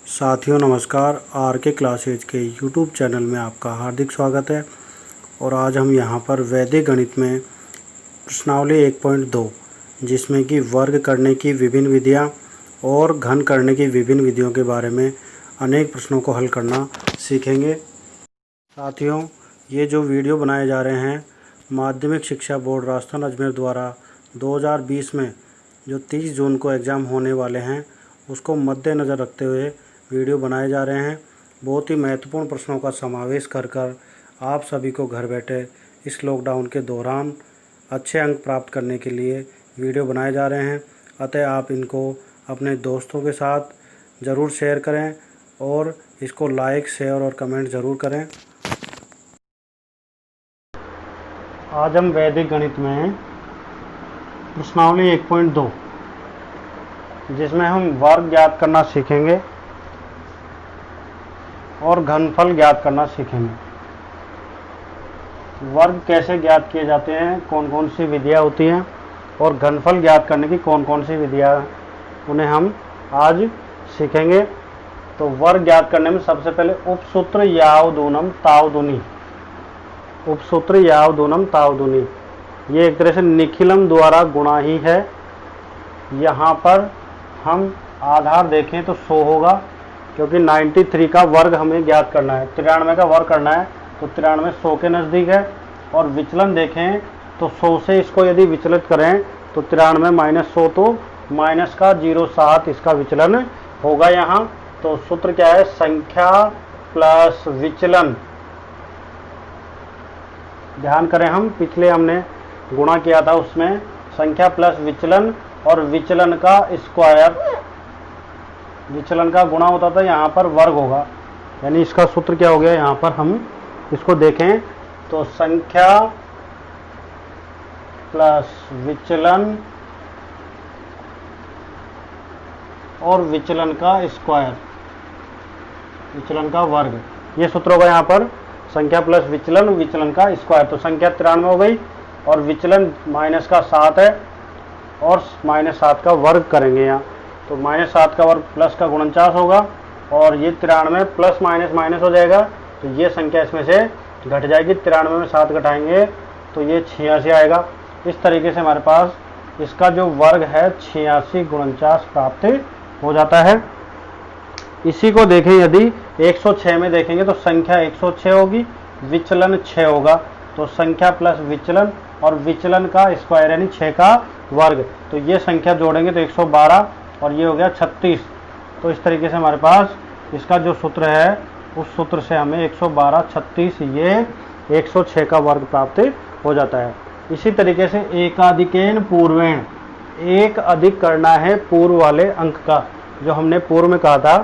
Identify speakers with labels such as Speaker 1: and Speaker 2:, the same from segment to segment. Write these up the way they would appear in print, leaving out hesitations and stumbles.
Speaker 1: साथियों नमस्कार। आर के क्लासेज के यूट्यूब चैनल में आपका हार्दिक स्वागत है। और आज हम यहाँ पर वैदिक गणित में प्रश्नावली 1.2 जिसमें कि वर्ग करने की विभिन्न विधियाँ और घन करने की विभिन्न विधियों के बारे में अनेक प्रश्नों को हल करना सीखेंगे। साथियों, ये जो वीडियो बनाए जा रहे हैं माध्यमिक शिक्षा बोर्ड राजस्थान अजमेर द्वारा 2020 में जो 30 जून को एग्ज़ाम होने वाले हैं उसको मद्देनज़र रखते हुए वीडियो बनाए जा रहे हैं। बहुत ही महत्वपूर्ण प्रश्नों का समावेश कर आप सभी को घर बैठे इस लॉकडाउन के दौरान अच्छे अंक प्राप्त करने के लिए वीडियो बनाए जा रहे हैं। अतः आप इनको अपने दोस्तों के साथ ज़रूर शेयर करें और इसको लाइक, शेयर और कमेंट ज़रूर करें। आज हम वैदिक गणित में प्रश्नावली 1.2 जिसमें हम वर्ग ज्ञात करना सीखेंगे और घनफल ज्ञात करना सीखेंगे। वर्ग कैसे ज्ञात किए जाते हैं, कौन कौन सी विधियाँ होती हैं और घनफल ज्ञात करने की कौन कौन सी विधियाँ उन्हें हम आज सीखेंगे। तो वर्ग ज्ञात करने में सबसे पहले उपसूत्र यावदूनम तावदूनी, उपसूत्र यावदूनम तावदूनी ये एक तरह से निखिलम द्वारा गुणा ही है। यहाँ पर हम आधार देखें तो 100 होगा क्योंकि 93 का वर्ग हमें ज्ञात करना है, 93 का वर्ग करना है तो 93 100 के नज़दीक है। और विचलन देखें तो 100 से इसको यदि विचलित करें तो 93 माइनस 100 तो माइनस का 0.7 इसका विचलन होगा यहाँ। तो सूत्र क्या है, संख्या प्लस विचलन। ध्यान करें, हम पिछले हमने गुणा किया था उसमें संख्या प्लस विचलन और विचलन का स्क्वायर, विचलन का गुणा होता था, यहाँ पर वर्ग होगा। यानी इसका सूत्र क्या हो गया, यहाँ पर हम इसको देखें तो संख्या प्लस विचलन और विचलन का स्क्वायर, विचलन का वर्ग, ये सूत्र होगा यहाँ पर संख्या प्लस विचलन, विचलन का स्क्वायर। तो संख्या 93 हो गई और विचलन माइनस का 7 है और माइनस 7 का वर्ग करेंगे यहाँ। तो माइनस 7 का वर्ग प्लस का 49 होगा और ये 93 प्लस माइनस माइनस हो जाएगा तो ये संख्या इसमें से घट जाएगी। 93 में 7 घटाएंगे तो ये 86 आएगा। इस तरीके से हमारे पास इसका जो वर्ग है 86 49 प्राप्त हो जाता है। इसी को देखें यदि 106 में देखेंगे तो संख्या 106 होगी, विचलन 6 होगा। तो संख्या प्लस विचलन और विचलन का स्क्वायर यानी 6 का वर्ग, तो ये संख्या जोड़ेंगे तो 112 और ये हो गया 36। तो इस तरीके से हमारे पास इसका जो सूत्र है उस सूत्र से हमें 112 36 ये 106 का वर्ग प्राप्त हो जाता है। इसी तरीके से एकाधिकेन पूर्वेण, एक अधिक करना है पूर्व वाले अंक का, जो हमने पूर्व में कहा था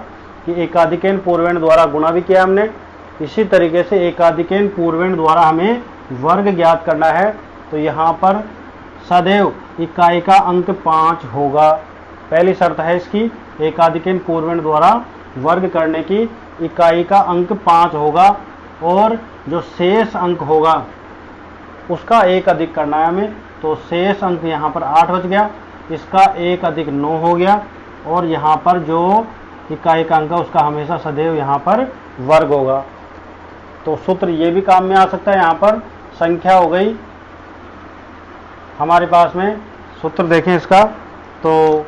Speaker 1: कि एकाधिकेन पूर्वेण द्वारा गुणा भी किया हमने। इसी तरीके से एकाधिकेन पूर्वेण द्वारा हमें वर्ग ज्ञात करना है। तो यहाँ पर सदैव इकाई का अंक 5 होगा, पहली शर्त है इसकी। एकाधिकेन पूर्वेण द्वारा वर्ग करने की इकाई का अंक 5 होगा और जो शेष अंक होगा उसका 1 अधिक करना है हमें। तो शेष अंक यहाँ पर 8 बच गया, इसका 1 अधिक 9 हो गया और यहाँ पर जो इकाई का अंक है उसका हमेशा सदैव यहाँ पर वर्ग होगा। तो सूत्र ये भी काम में आ सकता है। यहाँ पर संख्या हो गई हमारे पास में, सूत्र देखें इसका तो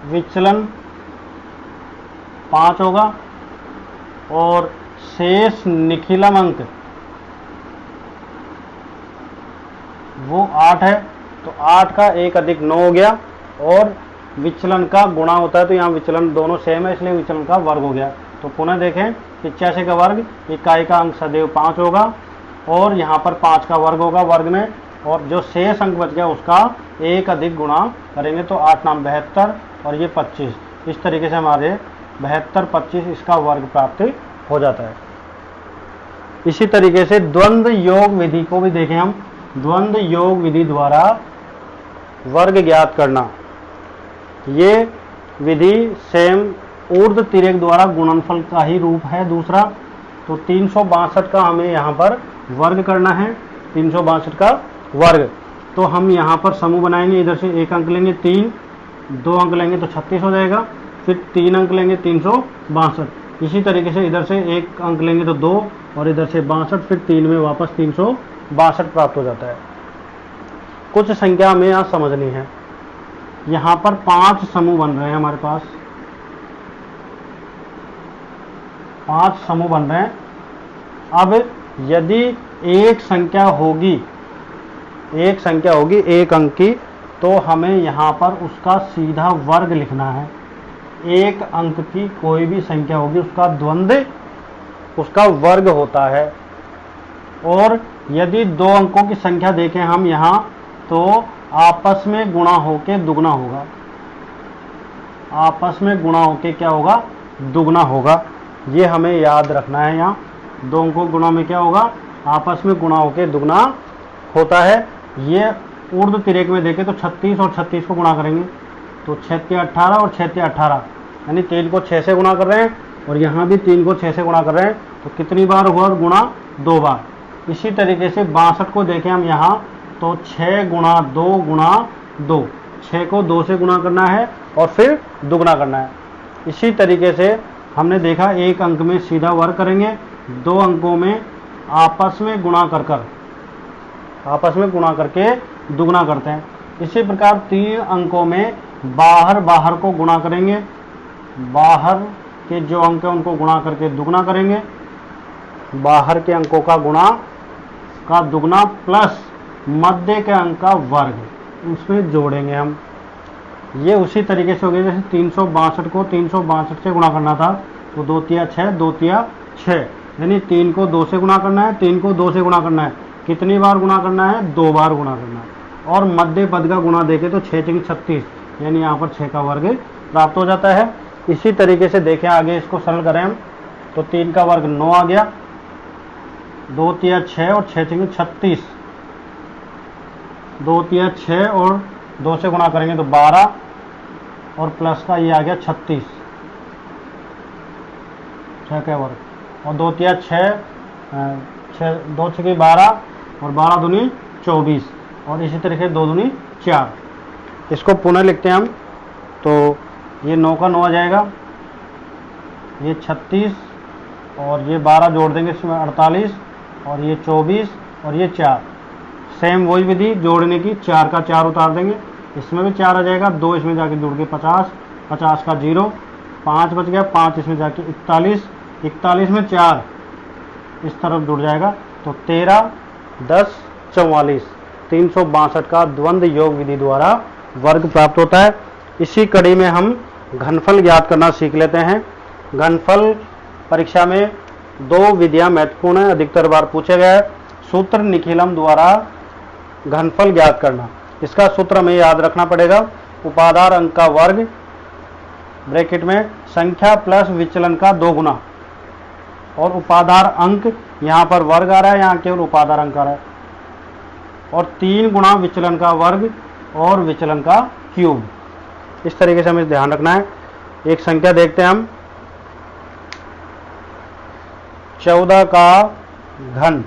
Speaker 1: विचलन 5 होगा और शेष निखिलम अंक वो 8 है। तो 8 का 1 अधिक 9 हो गया और विचलन का गुणा होता है तो यहाँ विचलन दोनों सेम है इसलिए विचलन का वर्ग हो गया। तो पुनः देखें 85 का वर्ग, इकाई का अंक सदैव 5 होगा और यहाँ पर 5 का वर्ग होगा वर्ग में, और जो शेष अंक बच गया उसका 1 अधिक गुणा करेंगे तो 8 नाम 72 और ये 25। इस तरीके से हमारे 72 25 इसका वर्ग प्राप्त हो जाता है। इसी तरीके से द्वंद्व योग विधि को भी देखें हम। द्वंद्व योग विधि द्वारा वर्ग ज्ञात करना, ये विधि सेम ऊर्ध्व तिर्यक द्वारा गुणनफल का ही रूप है दूसरा। तो 362 का हमें यहाँ पर वर्ग करना है, 362 का वर्ग। तो हम यहाँ पर समूह बनाएंगे, इधर से 1 अंक लेंगे 3, 2 अंक लेंगे तो 36 हो जाएगा फिर 3 अंक लेंगे 362, इसी तरीके से इधर से 1 अंक लेंगे तो 2 और इधर से 62, फिर 3 में वापस 362 प्राप्त हो जाता है। कुछ संख्या हमें यहाँ समझनी है। यहाँ पर 5 समूह बन रहे हैं, हमारे पास 5 समूह बन रहे हैं। अब यदि एक संख्या होगी एक अंक की, तो हमें यहाँ पर उसका सीधा वर्ग लिखना है। एक अंक की कोई भी संख्या होगी उसका द्वंद्व उसका वर्ग होता है। और यदि 2 अंकों की संख्या देखें हम यहाँ, तो आपस में गुणा होके दुगना होगा। आपस में गुणा होके क्या होगा? दुगना होगा। ये हमें याद रखना है। यहाँ 2 अंकों गुणा में क्या होगा? आपस में गुणा होके दुगना होता है। ये ऊर्ध्व तिरेक में देखें तो 36 और 36 को गुणा करेंगे तो 6 के 18 और 6 के 18, यानी 3 को 6 से गुणा कर रहे हैं और यहाँ भी 3 को 6 से गुणा कर रहे हैं। तो कितनी बार हुआ गुणा? 2 बार। इसी तरीके से 62 को देखें हम यहाँ, तो 6 गुणा 2 गुणा 2, 6 को 2 से गुणा करना है और फिर दुगना करना है। इसी तरीके से हमने देखा एक अंक में सीधा वर्ग करेंगे, 2 अंकों में आपस में गुणा करके दुगना करते हैं। इसी प्रकार 3 अंकों में बाहर को गुणा करेंगे, बाहर के जो अंक हैं उनको गुणा करके दुगना करेंगे, बाहर के अंकों का दुगना प्लस मध्य के अंक का वर्ग उसमें जोड़ेंगे हम। ये उसी तरीके से हो गया जैसे 362 को 362 से गुणा करना था, तो 2 तिया 6, 2 तिया 6, यानी 3 को 2 से गुणा करना है, 3 को 2 से गुणा करना है। कितनी बार गुणा करना है? 2 बार गुणा करना है। और मध्य पद का गुणा देखें तो 6 × 36, यानी यहाँ पर 6 का वर्ग प्राप्त हो जाता है। इसी तरीके से देखें आगे, इसको सरल करें हम, तो 3 का वर्ग 9 आ गया, 2 तिया 6 और 6 × 36, 2 तिया 6 और 2 से गुणा करेंगे तो 12 और प्लस का ये आ गया 36, 6 का वर्ग, और 2 तिया 6, 2 6 की 12 और 12 दूनी 24, और इसी तरीके 2 दूनी 4। इसको पुनः लिखते हैं हम, तो ये 9 का 9 आ जाएगा, ये 36 और ये 12 जोड़ देंगे इसमें 48 और ये 24 और ये 4। सेम वही विधि जोड़ने की, 4 का 4 उतार देंगे, इसमें भी 4 आ जाएगा, 2 इसमें जाके जुड़ के 50, 50 का 0, 5 बच गया, 5 इसमें जाके 41, 41 में 4 इस तरफ जुड़ जाएगा, तो 13, 10, 44, 362 का द्वंद्व योग विधि द्वारा वर्ग प्राप्त होता है। इसी कड़ी में हम घनफल ज्ञात करना सीख लेते हैं। घनफल परीक्षा में 2 विधियां महत्वपूर्ण है, अधिकतर बार पूछा गया है। सूत्र निखिलम द्वारा घनफल ज्ञात करना, इसका सूत्र हमें याद रखना पड़ेगा। उपादार अंक का वर्ग ब्रैकेट में संख्या प्लस विचलन का 2 गुना, और उपादार अंक यहाँ पर वर्ग आ रहा है, यहाँ केवल उपादार अंक आ रहा है, और 3 गुणा विचलन का वर्ग और विचलन का क्यूब। इस तरीके से हमें ध्यान रखना है। एक संख्या देखते हैं हम, 14 का घन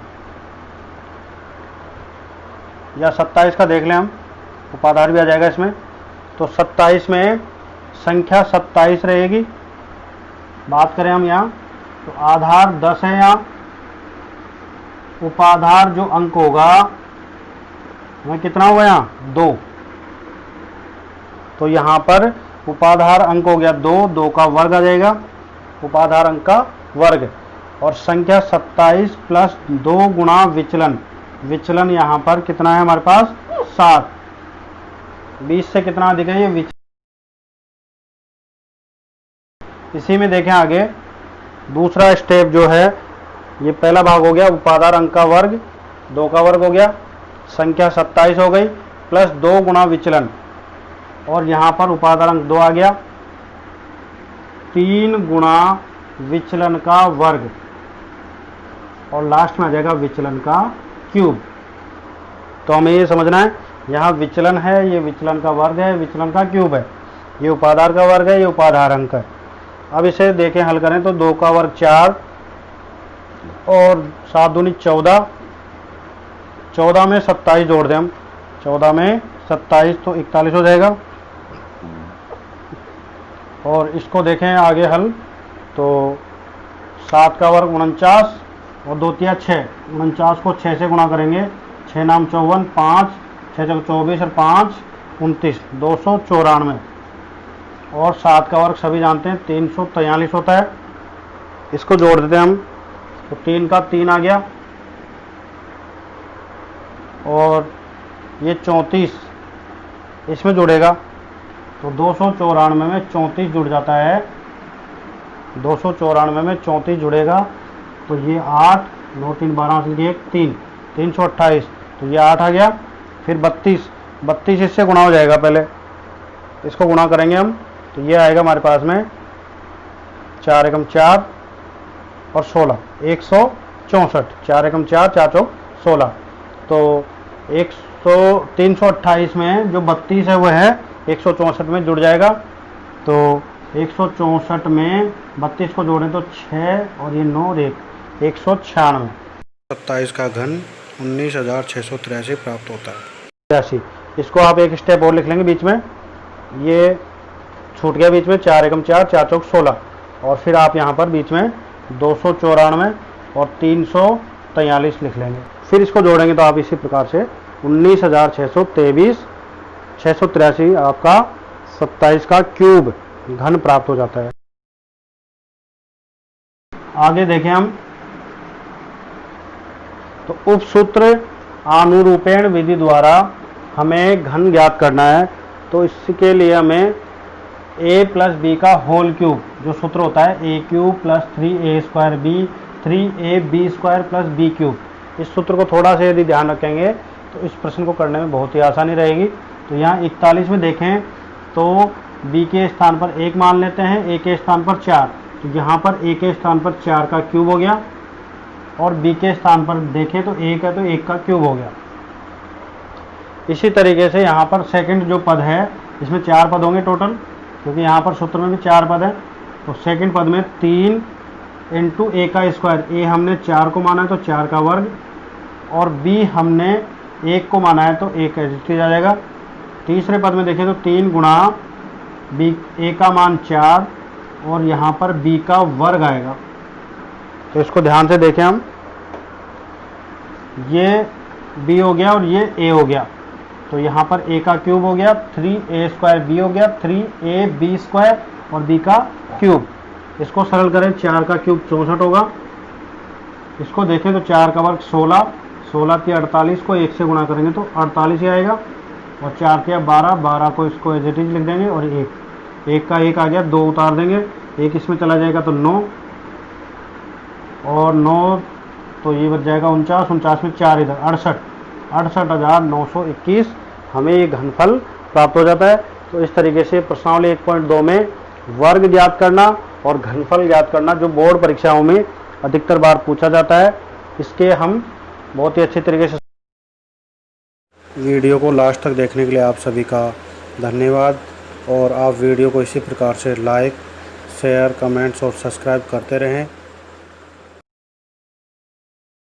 Speaker 1: या 27 का देख लें हम, उपादार भी आ जाएगा इसमें। तो 27 में संख्या 27 रहेगी। बात करें हम यहाँ, तो आधार 10 है, यहाँ उपाधार जो अंक होगा हमें कितना होगा? यहाँ 2। तो यहाँ पर उपाधार अंक हो गया 2, 2 का वर्ग आ जाएगा, उपाधार अंक का वर्ग, और संख्या 27 प्लस 2 गुणा विचलन, विचलन यहाँ पर कितना है हमारे पास? 7। 20 से कितना अधिक है ये विचलन। इसी में देखें आगे दूसरा स्टेप जो है, ये पहला भाग हो गया उपादार अंक का वर्ग, 2 का वर्ग हो गया, संख्या 27 हो गई, प्लस 2 गुणा विचलन, और यहाँ पर उपादार अंक 2 आ गया, 3 गुणा विचलन का वर्ग, और लास्ट में आ जाएगा विचलन का क्यूब। तो हमें ये समझना है, यहाँ विचलन है, ये विचलन का वर्ग है, विचलन का क्यूब है, ये उपादार का वर्ग है, ये उपाधार अंक है। अब इसे देखें, हल करें तो 2 का वर्ग 4 और 7 दूनी 14, 14 में 27 जोड़ दें हम, 14 में 27 तो 41 हो जाएगा, और इसको देखें आगे हल, तो 7 का वर्ग 49 और 2 तिया 6, 49 को 6 से गुणा करेंगे, 6 नाम 54, 5 6 चौक 24 और 5 29, 294। और 7 का वर्ग सभी जानते हैं 343 होता है। इसको जोड़ देते हैं हम, तो 3 का 3 आ गया और ये 34 इसमें जुड़ेगा, तो 294 में 34 जुड़ जाता है, 294 में 34 जुड़ेगा, तो ये 8 9 3 12 से 1 328, तो ये 8 आ गया। फिर 32 इससे गुणा हो जाएगा, पहले इसको गुणा करेंगे हम, तो ये आएगा हमारे पास में 4 एकम 4 और 16 164, 4 एकम 4 4 चौक 16, तो 328 में जो 32 है वो है 164 में जुड़ जाएगा, तो 164 में 32 को जोड़ें तो 6 और ये 9 और 1 196। 27 का घन 19,683 प्राप्त होता है। 83, इसको आप एक स्टेप और लिख लेंगे बीच में, ये छूट गया बीच में, 4 एकम 4 4 चौक 16, और फिर आप यहाँ पर बीच में 294 और 343 लिख लेंगे। फिर इसको जोड़ेंगे तो आप इसी प्रकार से 19,623 683 आपका 27 का क्यूब घन प्राप्त हो जाता है। आगे देखें हम, तो उपसूत्र अनुरूपेण विधि द्वारा हमें घन ज्ञात करना है, तो इसके लिए हमें a प्लस बी का होल क्यूब जो सूत्र होता है a cube plus 3a square b 3ab square plus b cube, इस सूत्र को थोड़ा सा यदि ध्यान रखेंगे तो इस प्रश्न को करने में बहुत ही आसानी रहेगी। तो यहाँ 41 में देखें तो b के स्थान पर 1 मान लेते हैं, a के स्थान पर 4, तो यहाँ पर a के स्थान पर 4 का क्यूब हो गया, और b के स्थान पर देखें तो 1 है तो 1 का क्यूब हो गया। इसी तरीके से यहाँ पर सेकंड जो पद है इसमें 4 पद होंगे टोटल, क्योंकि यहाँ पर सूत्र में भी 4 पद है, तो सेकंड पद में 3 इंटू a का स्क्वायर, a हमने 4 को माना है तो 4 का वर्ग, और b हमने 1 को माना है तो 1 ऐसे आ जाएगा। तीसरे पद में देखें तो 3 गुणा b, a का मान 4 और यहाँ पर b का वर्ग आएगा, तो इसको ध्यान से देखें हम, ये b हो गया और ये a हो गया, तो यहाँ पर a का क्यूब हो गया, 3a स्क्वायर b हो गया, 3ab स्क्वायर और b का क्यूब। इसको सरल करें, 4 का क्यूब 64 होगा, इसको देखें तो 4 का वर्ग 16, 16 के 48 को 1 से गुणा करेंगे तो 48 ही आएगा, और 4 के 12, 12 को इसको एज इट इज लिख देंगे, और 1 का 1 आ गया, 2 उतार देंगे, 1 इसमें चला जाएगा तो 9, और 9 तो ये बच जाएगा 49, 49 में 4 इधर 68,921 हमें ये घनफल प्राप्त हो जाता है। तो इस तरीके से प्रश्नावली 1.2 में वर्ग ज्ञात करना और घनफल ज्ञात करना जो बोर्ड परीक्षाओं में अधिकतर बार पूछा जाता है, इसके हम बहुत ही अच्छी तरीके से। वीडियो को लास्ट तक देखने के लिए आप सभी का धन्यवाद, और आप वीडियो को इसी प्रकार से लाइक शेयर कमेंट्स और सब्सक्राइब करते रहें।